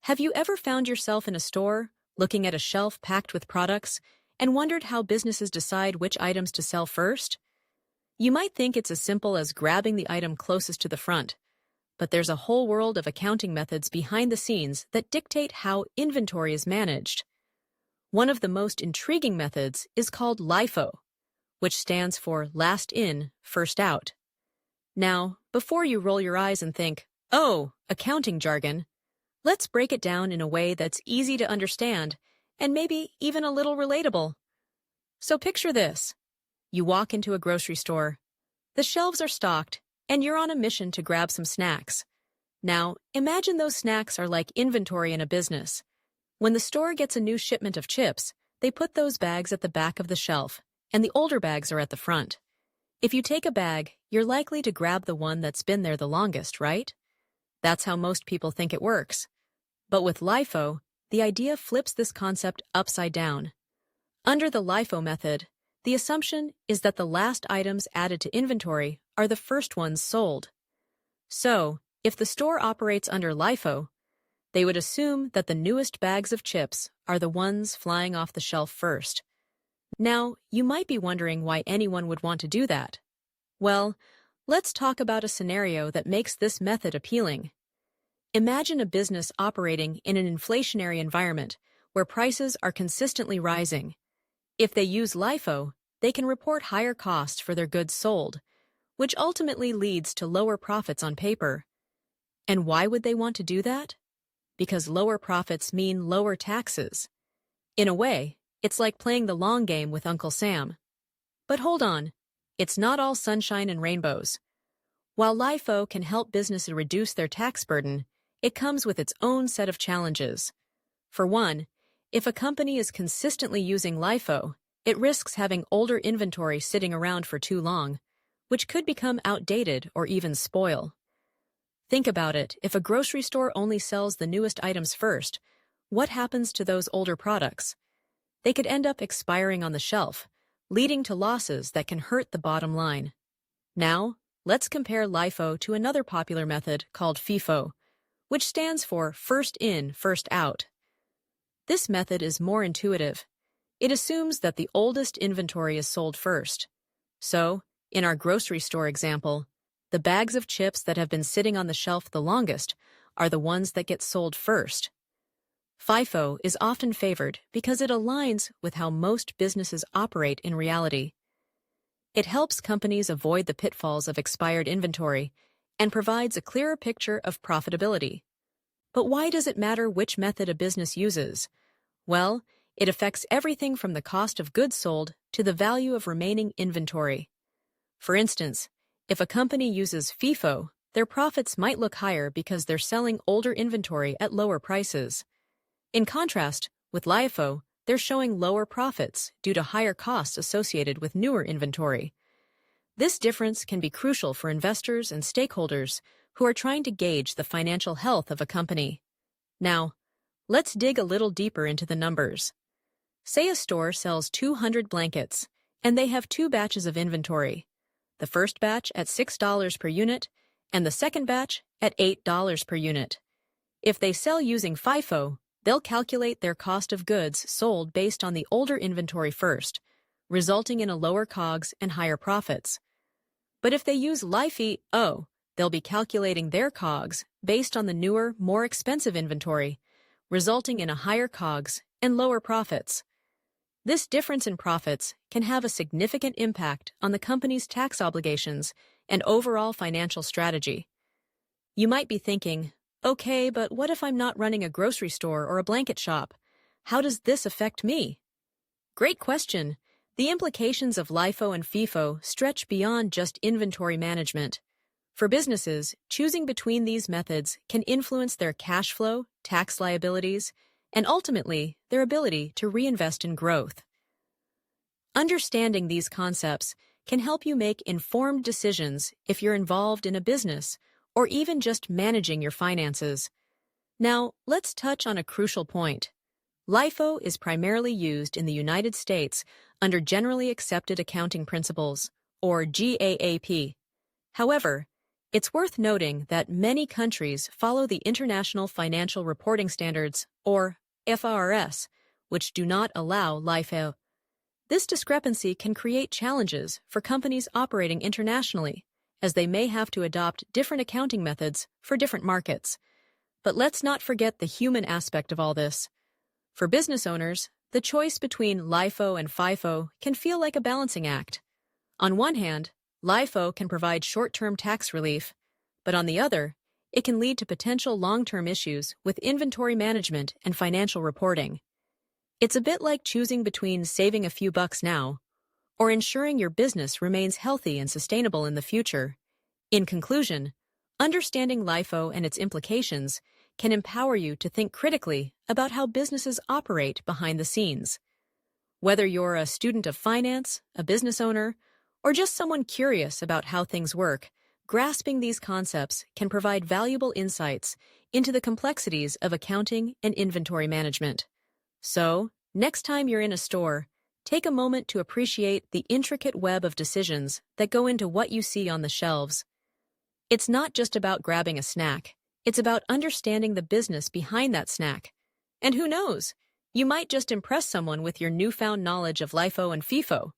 Have you ever found yourself in a store, looking at a shelf packed with products, and wondered how businesses decide which items to sell first? You might think it's as simple as grabbing the item closest to the front, but there's a whole world of accounting methods behind the scenes that dictate how inventory is managed. One of the most intriguing methods is called LIFO, which stands for last in, first out. Now, before you roll your eyes and think, "Oh, accounting jargon," let's break it down in a way that's easy to understand and maybe even a little relatable. So picture this. You walk into a grocery store. The shelves are stocked, and you're on a mission to grab some snacks. Now, imagine those snacks are like inventory in a business. When the store gets a new shipment of chips, they put those bags at the back of the shelf, and the older bags are at the front. If you take a bag, you're likely to grab the one that's been there the longest, right? That's how most people think it works. But with LIFO, the idea flips this concept upside down. Under the LIFO method, the assumption is that the last items added to inventory are the first ones sold. So, if the store operates under LIFO, they would assume that the newest bags of chips are the ones flying off the shelf first. Now, you might be wondering why anyone would want to do that. Well, let's talk about a scenario that makes this method appealing. Imagine a business operating in an inflationary environment where prices are consistently rising. If they use LIFO, they can report higher costs for their goods sold, which ultimately leads to lower profits on paper. And why would they want to do that? Because lower profits mean lower taxes. In a way, it's like playing the long game with Uncle Sam. But hold on, it's not all sunshine and rainbows. While LIFO can help businesses reduce their tax burden, it comes with its own set of challenges. For one, if a company is consistently using LIFO, it risks having older inventory sitting around for too long, which could become outdated or even spoil. Think about it, if a grocery store only sells the newest items first, what happens to those older products? They could end up expiring on the shelf, leading to losses that can hurt the bottom line. Now, let's compare LIFO to another popular method called FIFO, which stands for first in, first out. This method is more intuitive. It assumes that the oldest inventory is sold first. So, in our grocery store example, the bags of chips that have been sitting on the shelf the longest are the ones that get sold first. FIFO is often favored because it aligns with how most businesses operate in reality. It helps companies avoid the pitfalls of expired inventory and provides a clearer picture of profitability. But why does it matter which method a business uses? Well, it affects everything from the cost of goods sold to the value of remaining inventory. For instance, if a company uses FIFO, their profits might look higher because they're selling older inventory at lower prices. In contrast, with LIFO, they're showing lower profits due to higher costs associated with newer inventory. This difference can be crucial for investors and stakeholders who are trying to gauge the financial health of a company. Now, let's dig a little deeper into the numbers. Say a store sells 200 blankets, and they have two batches of inventory. The first batch at $6 per unit, and the second batch at $8 per unit. If they sell using FIFO, they'll calculate their cost of goods sold based on the older inventory first, resulting in a lower COGS and higher profits. But if they use LIFO, they'll be calculating their COGS based on the newer, more expensive inventory, resulting in a higher COGS and lower profits. This difference in profits can have a significant impact on the company's tax obligations and overall financial strategy. You might be thinking, okay, but what if I'm not running a grocery store or a blanket shop? How does this affect me? Great question. The implications of LIFO and FIFO stretch beyond just inventory management. For businesses, choosing between these methods can influence their cash flow, tax liabilities, and ultimately, their ability to reinvest in growth. Understanding these concepts can help you make informed decisions if you're involved in a business or even just managing your finances. Now, let's touch on a crucial point. LIFO is primarily used in the United States under Generally Accepted Accounting Principles, or GAAP. However, It's worth noting that many countries follow the International Financial Reporting Standards, or FRS, which do not allow LIFO. This discrepancy can create challenges for companies operating internationally, as they may have to adopt different accounting methods for different markets. But let's not forget the human aspect of all this. For business owners, the choice between LIFO and FIFO can feel like a balancing act. On one hand, LIFO can provide short-term tax relief, but on the other, it can lead to potential long-term issues with inventory management and financial reporting. It's a bit like choosing between saving a few bucks now or ensuring your business remains healthy and sustainable in the future. In conclusion, understanding LIFO and its implications can empower you to think critically about how businesses operate behind the scenes. Whether you're a student of finance, a business owner, or just someone curious about how things work, grasping these concepts can provide valuable insights into the complexities of accounting and inventory management. So, next time you're in a store, take a moment to appreciate the intricate web of decisions that go into what you see on the shelves. It's not just about grabbing a snack, it's about understanding the business behind that snack. And who knows, you might just impress someone with your newfound knowledge of LIFO and FIFO.